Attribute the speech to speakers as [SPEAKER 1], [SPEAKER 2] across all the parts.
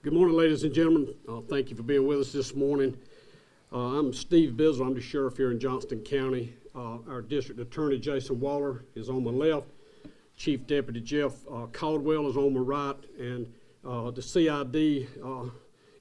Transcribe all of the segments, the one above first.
[SPEAKER 1] Good morning, ladies and gentlemen. Thank you for being with us this morning. I'm Steve Bizzle. I'm the sheriff here in Johnston County. Our district attorney, Jason Waller, is on my left. Chief Deputy Jeff Caldwell is on my right. And the CID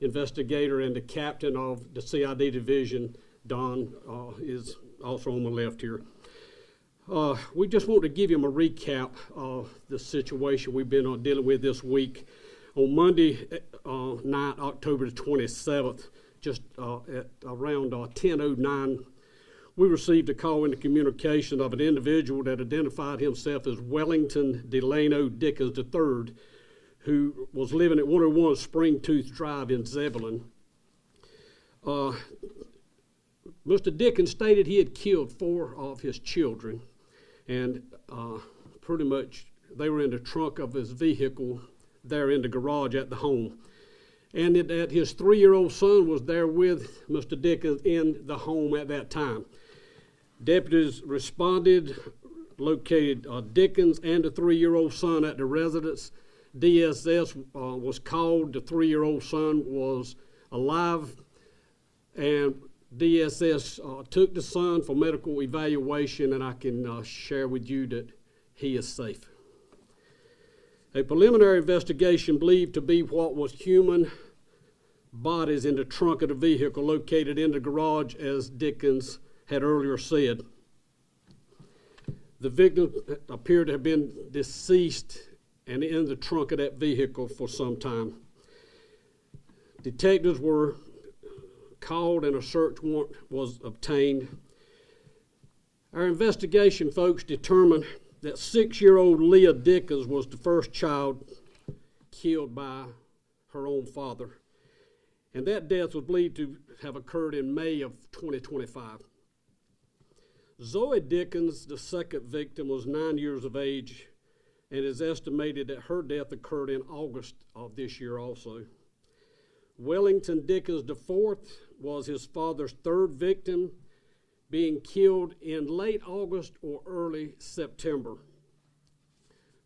[SPEAKER 1] investigator and the captain of the CID division, Don, is also on my left here. We just want to give you a recap of the situation we've been dealing with this week. On Monday night, October the 27th, just at around 10:09, we received a call into communication of an individual that identified himself as Wellington Delano Dickens III, who was living at 101 Springtooth Drive in Zebulon. Mr. Dickens stated he had killed 4 of his children, and pretty much they were in the trunk of his vehicle there in the garage at the home. And that his 3-year-old son was there with Mr. Dickens in the home at that time. Deputies responded, located Dickens and the 3-year-old son at the residence. DSS was called. The 3-year-old son was alive, and DSS took the son for medical evaluation, and I can share with you that he is safe. A preliminary investigation believed to be what was human bodies in the trunk of the vehicle located in the garage, as Dickens had earlier said. The victim appeared to have been deceased and in the trunk of that vehicle for some time. Detectives were called and a search warrant was obtained. Our investigation, folks, determined that 6-year-old Leah Dickens was the first child killed by her own father. And that death was believed to have occurred in May of 2025. Zoe Dickens, the second victim, was 9 years of age, and it is estimated that her death occurred in August of this year also. Wellington Dickens IV was his father's 3rd victim, being killed in late August or early September.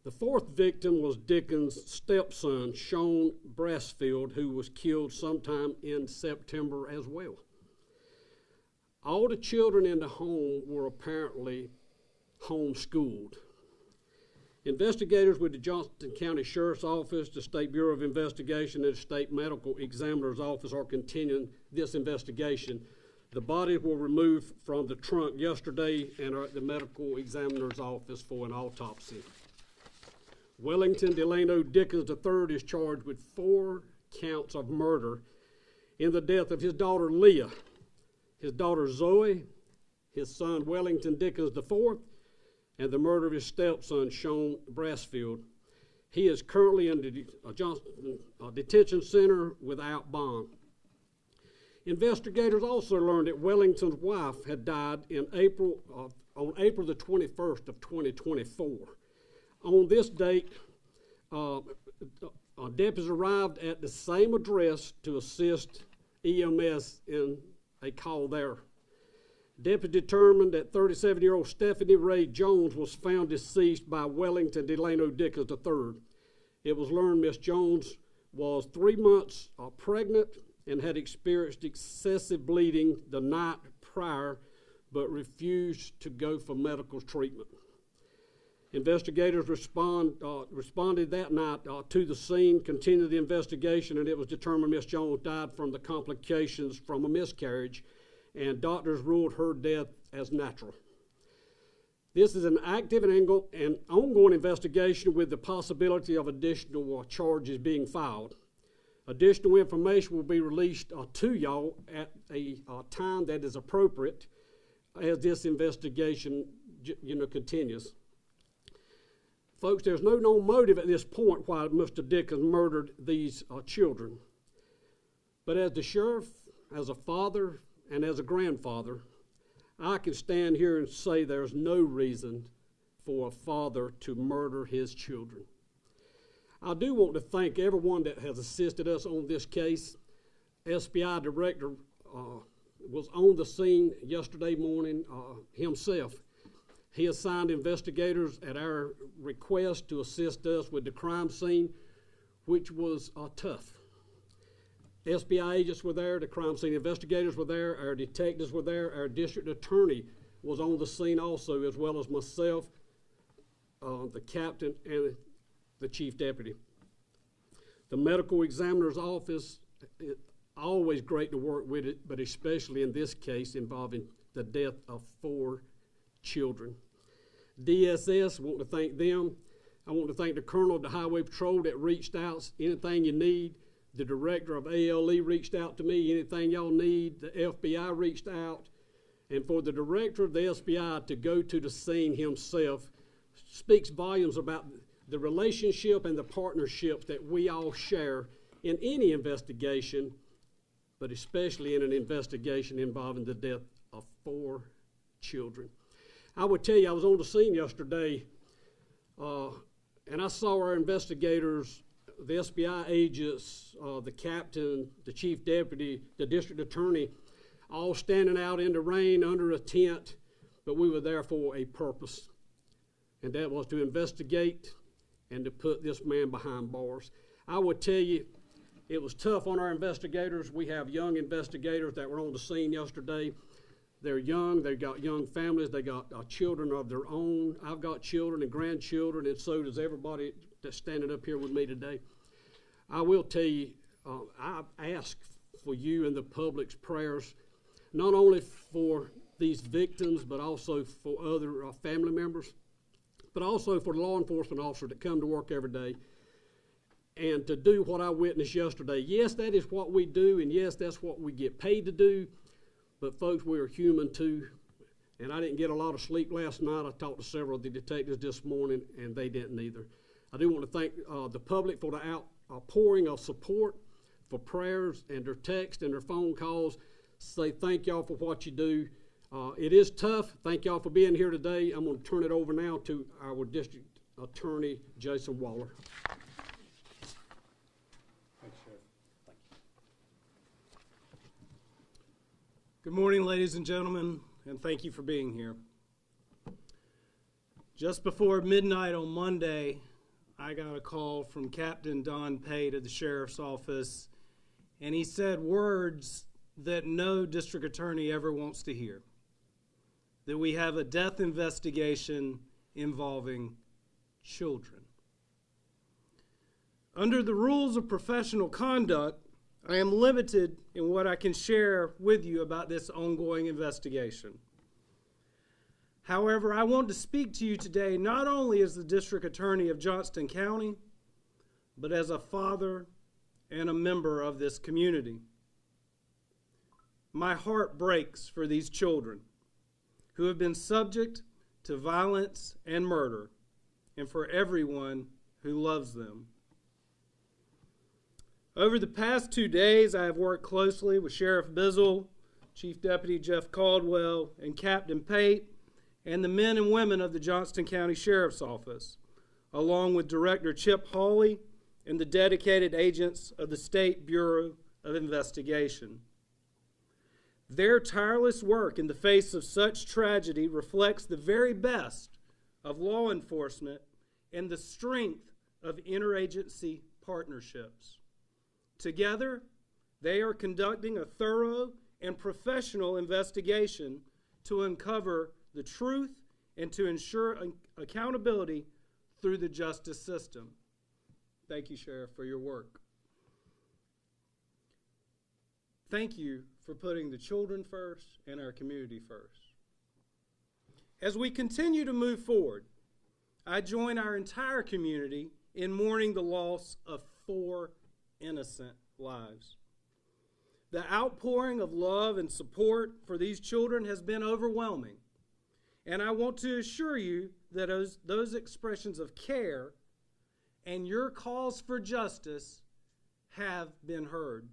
[SPEAKER 1] The 4th victim was Dickens' stepson, Sean Brassfield, who was killed sometime in September as well. All the children in the home were apparently homeschooled. Investigators with the Johnston County Sheriff's Office, the State Bureau of Investigation, and the State Medical Examiner's Office are continuing this investigation. The bodies were removed from the trunk yesterday and are at the medical examiner's office for an autopsy. Wellington Delano Dickens III is charged with 4 counts of murder in the death of his daughter Leah, his daughter Zoe, his son Wellington Dickens IV, and the murder of his stepson Sean Brassfield. He is currently in the Johnston Detention Center without bond. Investigators also learned that Wellington's wife had died on April the 21st of 2024. On this date, deputies arrived at the same address to assist EMS in a call there. Deputies determined that 37-year-old Stephanie Ray Jones was found deceased by Wellington Delano Dickens III. It was learned Miss Jones was 3 months pregnant and had experienced excessive bleeding the night prior, but refused to go for medical treatment. Investigators responded that night to the scene, continued the investigation, and it was determined Miss Jones died from the complications from a miscarriage, and doctors ruled her death as natural. This is an active and ongoing investigation with the possibility of additional charges being filed. Additional information will be released to y'all at a time that is appropriate as this investigation continues. Folks, there's no known motive at this point why Mr. Dickens murdered these children. But as the sheriff, as a father, and as a grandfather, I can stand here and say there's no reason for a father to murder his children. I do want to thank everyone that has assisted us on this case. SBI Director was on the scene yesterday morning himself. He assigned investigators at our request to assist us with the crime scene, which was tough. SBI agents were there, the crime scene investigators were there, our detectives were there, our district attorney was on the scene also, as well as myself, the captain, and the chief deputy. The medical examiner's office, always great to work with it, but especially in this case involving the death of 4 children. DSS, I want to thank them. I want to thank the colonel of the Highway Patrol that reached out, anything you need. The director of ALE reached out to me, anything y'all need. The FBI reached out. And for the director of the FBI to go to the scene himself speaks volumes about the relationship and the partnership that we all share in any investigation, but especially in an investigation involving the death of 4 children. I would tell you, I was on the scene yesterday, and I saw our investigators, the SBI agents, the captain, the chief deputy, the district attorney, all standing out in the rain under a tent, but we were there for a purpose, and that was to investigate and to put this man behind bars. I would tell you, it was tough on our investigators. We have young investigators that were on the scene yesterday. They're young, they've got young families, they got children of their own. I've got children and grandchildren, and so does everybody that's standing up here with me today. I will tell you, I ask for you and the public's prayers, not only for these victims, but also for other family members, but also for the law enforcement officers that come to work every day and to do what I witnessed yesterday. Yes, that is what we do, and yes, that's what we get paid to do, but folks, we are human too, and I didn't get a lot of sleep last night. I talked to several of the detectives this morning, and they didn't either. I do want to thank the public for the outpouring of support, for prayers and their texts and their phone calls. Say thank y'all for what you do. It is tough. Thank y'all for being here today. I'm going to turn it over now to our district attorney, Jason Waller.
[SPEAKER 2] Thanks, Sheriff. Thank you. Good morning, ladies and gentlemen, and thank you for being here. Just before midnight on Monday, I got a call from Captain Don Pate of the Sheriff's Office, and he said words that no district attorney ever wants to hear, that we have a death investigation involving children. Under the rules of professional conduct, I am limited in what I can share with you about this ongoing investigation. However, I want to speak to you today not only as the district attorney of Johnston County, but as a father and a member of this community. My heart breaks for these children who have been subject to violence and murder, and for everyone who loves them. Over the past 2 days, I have worked closely with Sheriff Bizzle, Chief Deputy Jeff Caldwell, and Captain Pate, and the men and women of the Johnston County Sheriff's Office, along with Director Chip Hawley and the dedicated agents of the State Bureau of Investigation. Their tireless work in the face of such tragedy reflects the very best of law enforcement and the strength of interagency partnerships. Together, they are conducting a thorough and professional investigation to uncover the truth and to ensure accountability through the justice system. Thank you, Sheriff, for your work. Thank you for putting the children first and our community first. As we continue to move forward, I join our entire community in mourning the loss of 4 innocent lives. The outpouring of love and support for these children has been overwhelming, and I want to assure you that those expressions of care and your calls for justice have been heard.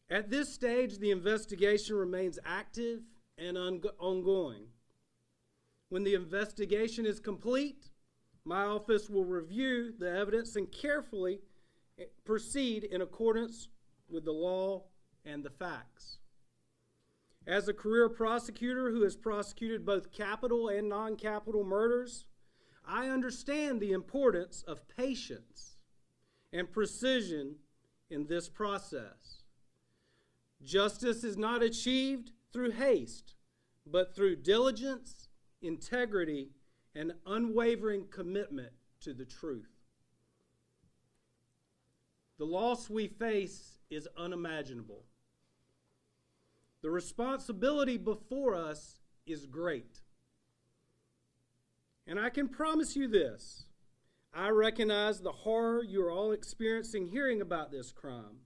[SPEAKER 2] At this stage, the investigation remains active and ongoing. When the investigation is complete, my office will review the evidence and carefully proceed in accordance with the law and the facts. As a career prosecutor who has prosecuted both capital and non-capital murders, I understand the importance of patience and precision in this process. Justice is not achieved through haste, but through diligence, integrity, and unwavering commitment to the truth. The loss we face is unimaginable. The responsibility before us is great. And I can promise you this: I recognize the horror you are all experiencing hearing about this crime.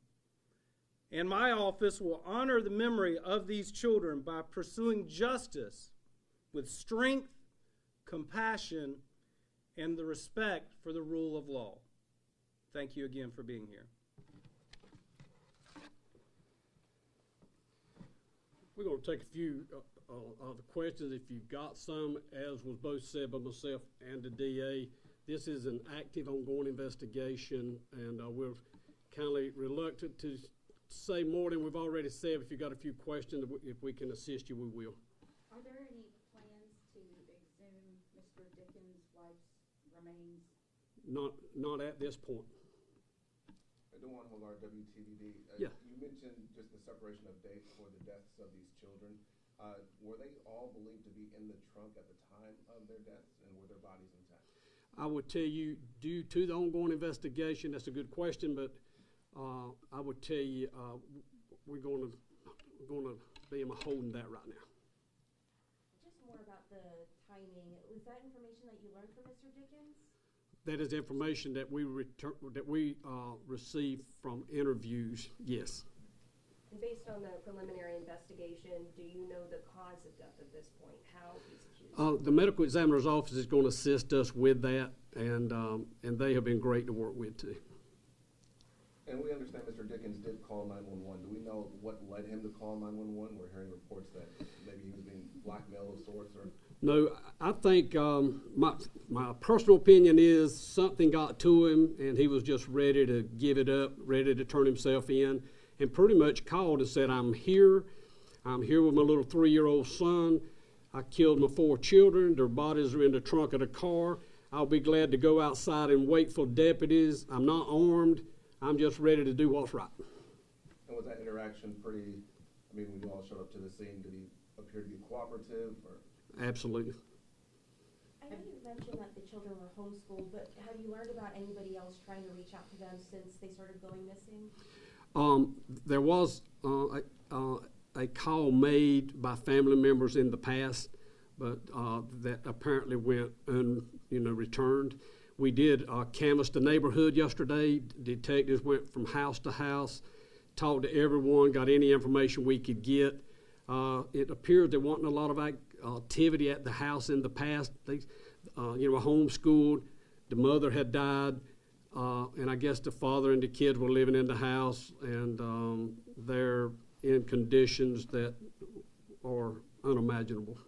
[SPEAKER 2] And my office will honor the memory of these children by pursuing justice with strength, compassion, and the respect for the rule of law. Thank you again for being here.
[SPEAKER 1] We're going to take a few of the questions if you've got some. As was both said by myself and the DA, this is an active, ongoing investigation, and we're kind of reluctant to say more than we've already said. If you've got a few questions, if we can assist you, we will.
[SPEAKER 3] Are there any plans to exhume Mr. Dickens' wife's remains?
[SPEAKER 1] Not at this point.
[SPEAKER 4] DeJuan Hogar, WTVD.
[SPEAKER 1] Yeah.
[SPEAKER 4] You mentioned just the separation of dates for the deaths of these children. Were they all believed to be in the trunk at the time of their deaths, and were their bodies intact?
[SPEAKER 1] I would tell you, due to the ongoing investigation, that's a good question, but I would tell you we're going to be holding that right now.
[SPEAKER 3] Just more about the timing. Was that information that you learned from Mr. Dickens?
[SPEAKER 1] That is information that we received from interviews. Yes.
[SPEAKER 5] And based on the preliminary investigation, do you know the cause of death at this point? How he's accused?
[SPEAKER 1] The medical examiner's office is going to assist us with that, and they have been great to work with too.
[SPEAKER 4] And we understand Mr. Dickens did call 911. Do we know what led him to call 911? We're hearing reports that maybe he was being blackmailed of sorts, or.
[SPEAKER 1] No, I think my personal opinion is something got to him, and he was just ready to give it up, ready to turn himself in, and pretty much called and said, I'm here with my little 3-year-old son. I killed my 4 children. Their bodies are in the trunk of the car. I'll be glad to go outside and wait for deputies. I'm not armed. I'm just ready to do what's right.
[SPEAKER 4] And was that interaction pretty, when you all showed up to the scene, did he appear to be cooperative, or?
[SPEAKER 1] Absolutely.
[SPEAKER 5] I know you mentioned that the children were homeschooled, but have you learned about anybody else trying to reach out to them since they started going missing?
[SPEAKER 1] There was a call made by family members in the past, but that apparently went returned. We did canvass the neighborhood yesterday. Detectives went from house to house, talked to everyone, got any information we could get. It appears there wasn't a lot of activity at the house in the past. They, were homeschooled. The mother had died, and I guess the father and the kids were living in the house, and they're in conditions that are unimaginable.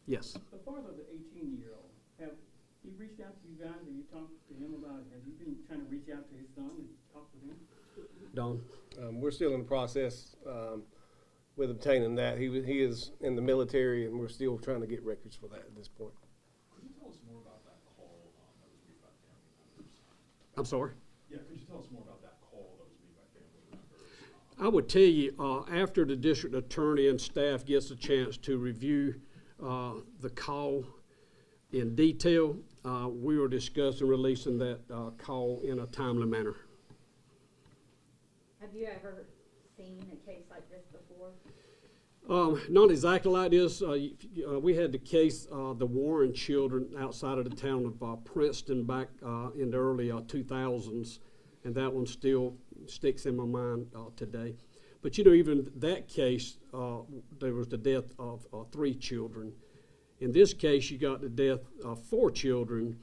[SPEAKER 1] Yes.
[SPEAKER 6] The father of the 18-year-old, have you reached out to you guys? Have you talked to him about it? Have you been trying to reach out to his son and talk with him?
[SPEAKER 1] Don?
[SPEAKER 7] We're still in the process with obtaining that. He is in the military, and we're still trying to get records for that at this point.
[SPEAKER 8] Could you tell us more about that call that was made by family members?
[SPEAKER 1] I'm sorry?
[SPEAKER 8] Yeah, could you tell us more about that call that was made by family members?
[SPEAKER 1] I would tell you, after the district attorney and staff gets a chance to review the call in detail, we were discussing releasing that call in a timely manner.
[SPEAKER 3] Have you ever seen a case like this before?
[SPEAKER 1] Not exactly like this. We had the case, the Warren children outside of the town of Princeton back in the early 2000s, and that one still sticks in my mind today. But even that case, there was the death of 3 children. In this case, you got the death of 4 children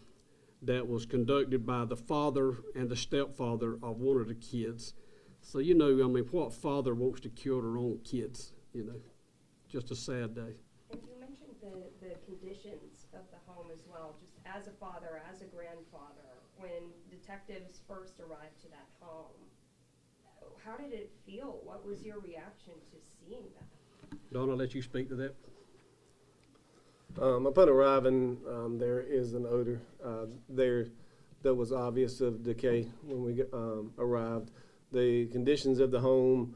[SPEAKER 1] that was conducted by the father and the stepfather of one of the kids. So, what father wants to kill their own kids, Just a sad day.
[SPEAKER 5] And you mentioned the conditions of the home as well, just as a father, as a grandfather, when detectives first arrived to that home. How did it feel? What was your reaction to seeing that?
[SPEAKER 1] Don, I'll let you speak to that.
[SPEAKER 7] Upon arriving, there is an odor. There that was obvious of decay when we arrived. The conditions of the home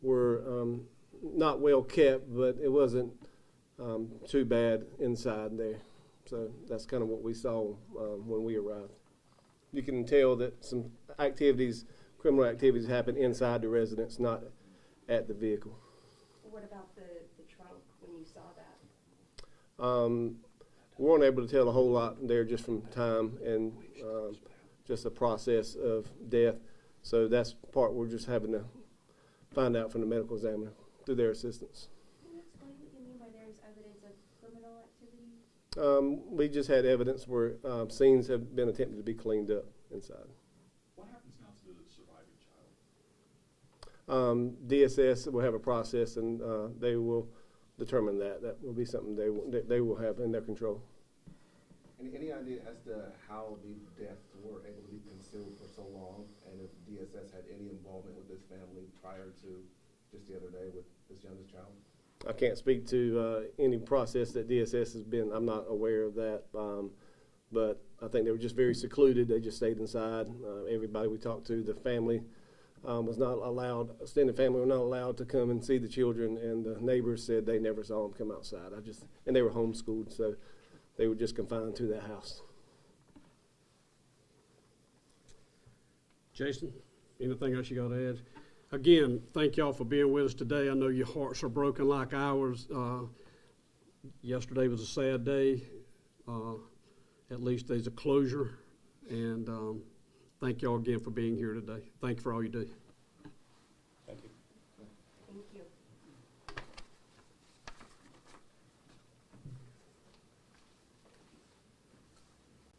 [SPEAKER 7] were not well kept, but it wasn't too bad inside there. So that's kind of what we saw when we arrived. You can tell that some activities, criminal activities, happened inside the residence, not at the vehicle.
[SPEAKER 5] What about the trunk when you saw that?
[SPEAKER 7] We weren't able to tell a whole lot there just from time and just the process of death. So that's part we're just having to find out from the medical examiner through their assistance.
[SPEAKER 5] Can you explain what you mean by there's evidence of criminal activity?
[SPEAKER 7] We just had evidence where scenes have been attempted to be cleaned up inside.
[SPEAKER 8] What happens now to the surviving child?
[SPEAKER 7] DSS will have a process, and they will determine that. That will be something they will have in their control.
[SPEAKER 4] Any idea as to how the deaths were able to be concealed for so long, and if DSS had any involvement with this family prior to just the other day with this youngest child?
[SPEAKER 7] I can't speak to any process that DSS has been. I'm not aware of that, but I think they were just very secluded. They just stayed inside. Everybody we talked to, the family was not allowed, extended family were not allowed to come and see the children, and the neighbors said they never saw them come outside. And they were homeschooled, so they were just confined to that house.
[SPEAKER 1] Jason, anything else you got to add? Again, thank y'all for being with us today. I know your hearts are broken like ours. Yesterday was a sad day. At least there's a closure. And thank y'all again for being here today. Thank you for all you do.